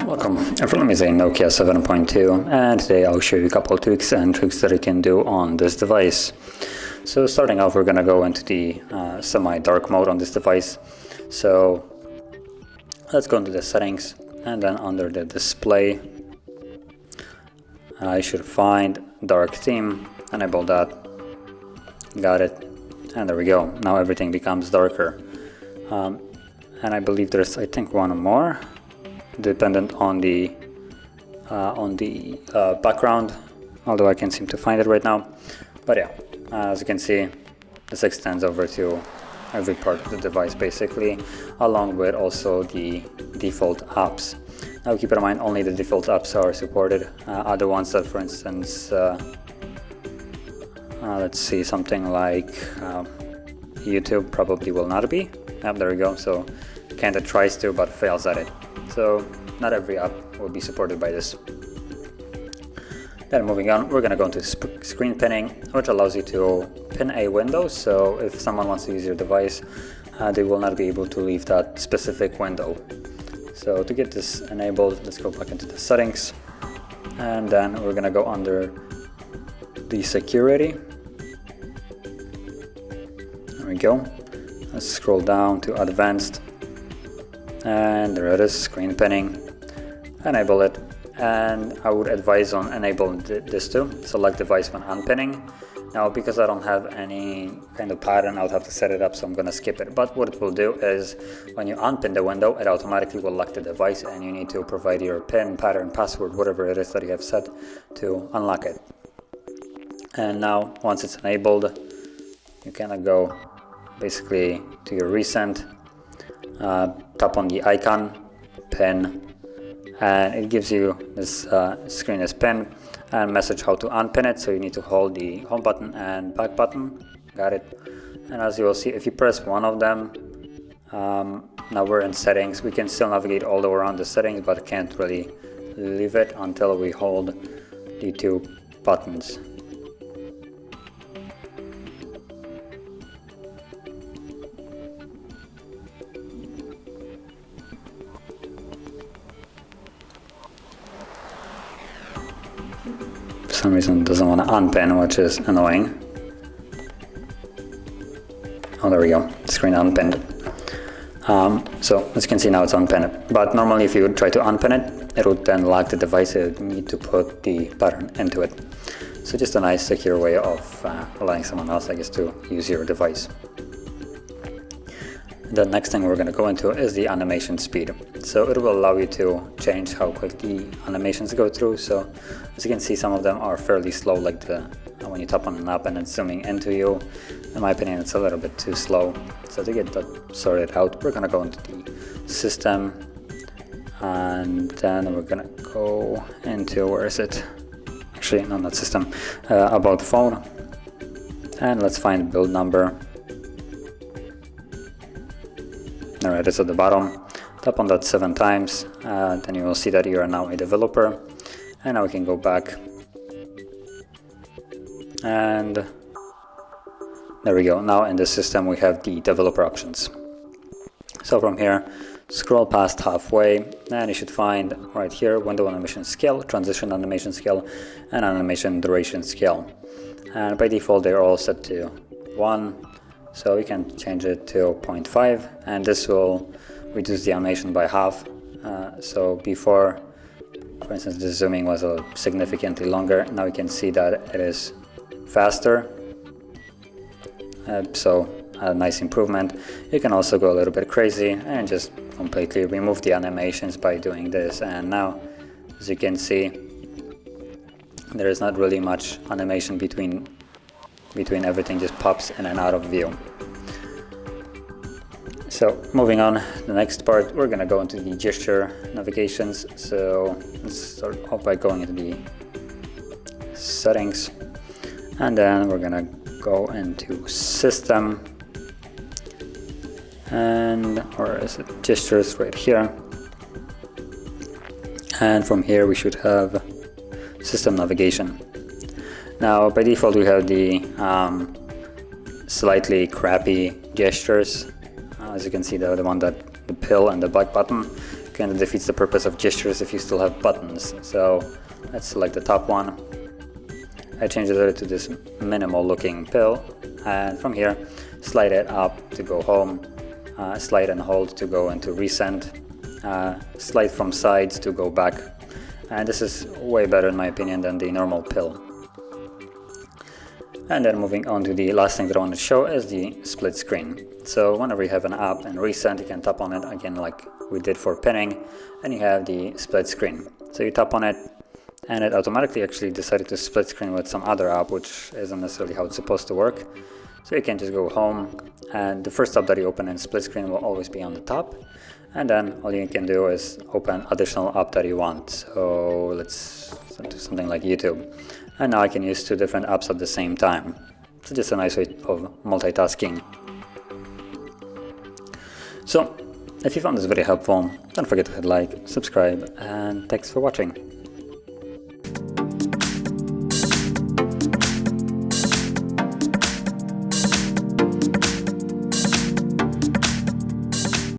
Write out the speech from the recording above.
Welcome, everyone is a NOKIA 7.2 and today I'll show you a couple of tweaks and tricks that you can do on this device. So starting off, we're going to go into the semi-dark mode on this device. So let's go into the settings and then under the display I should find dark theme, enable that, got it, and there we go. Now everything becomes darker. And I believe there's, I think, one more dependent on the background, although I can't seem to find it right now. But yeah, as you can see, this extends over to every part of the device basically, along with also the default apps. Now keep in mind, only the default apps are supported. Other ones that, for instance, let's see, something like YouTube probably will not be. Yep, there we go. So kinda tries to but fails at it. So not every app will be supported by this. Then moving on, we're going to go into screen pinning, which allows you to pin a window. So if someone wants to use your device, they will not be able to leave that specific window. So to get this enabled, let's go back into the settings, and then we're going to go under the security. There we go. Let's scroll down to advanced, and there it is, screen pinning. Enable it, and I would advise on enabling this too. Select device when unpinning. Now because I don't have any kind of pattern, I'll have to set it up, so I'm gonna skip it. But what it will do is when you unpin the window, it automatically will lock the device, and you need to provide your pin, pattern, password, whatever it is that you have set to unlock it. And now once it's enabled, you can go basically to your recent, tap on the icon, pin, and it gives you this screen as pin and message how to unpin it. So you need to hold the home button and back button, got it. And as you will see, if you press one of them, now we're in settings. We can still navigate all the way around the settings, but can't really leave it until we hold the two buttons. For some reason it doesn't want to unpin, which is annoying. Oh, there we go, screen unpinned. So as you can see, now it's unpinned, but normally if you would try to unpin it, it would then lock the device. You need to put the pattern into it. So just a nice secure way of allowing someone else, I guess, to use your device. The next thing we're going to go into is the animation speed. So it will allow you to change how quick the animations go through. So as you can see, some of them are fairly slow, like when you tap on an app and it's zooming into you. In my opinion, it's a little bit too slow. So to get that sorted out, we're going to go into the system, and then we're going to go into, where is it? Actually, no, not system, about phone. And let's find build number. There it is at the bottom. Tap on that 7 times, then you will see that you are now a developer. And now we can go back, and there we go. Now in the system we have the developer options. So from here, scroll past halfway, and you should find right here window animation scale, transition animation scale, and animation duration scale. And by default they're all set to 1. So we can change it to 0.5, and this will reduce the animation by half. So before, for instance, the zooming was significantly longer. Now we can see that it is faster. So a nice improvement. You can also go a little bit crazy and just completely remove the animations by doing this. And now, as you can see, there is not really much animation between everything, just pops in and out of view. So moving on, the next part, we're going to go into the gesture navigations. So let's start off by going into the settings, and then we're going to go into system, and or is it gestures right here, and from here we should have system navigation. Now by default we have the slightly crappy gestures. As you can see, the one that the pill and the back button kind of defeats the purpose of gestures if you still have buttons. So let's select the top one. I change it to this minimal looking pill, and from here slide it up to go home, slide and hold to go into resend, slide from sides to go back, and this is way better in my opinion than the normal pill. And then moving on to the last thing that I want to show is the split screen. So whenever you have an app and resend, you can tap on it again like we did for pinning, and you have the split screen. So you tap on it and it automatically actually decided to split screen with some other app, which isn't necessarily how it's supposed to work. So you can just go home, and the first tab that you open in split screen will always be on the top, and then all you can do is open additional app that you want. So let's do something like YouTube, and now I can use 2 different apps at the same time. So just a nice way of multitasking. So if you found this video helpful, don't forget to hit like, subscribe, and thanks for watching.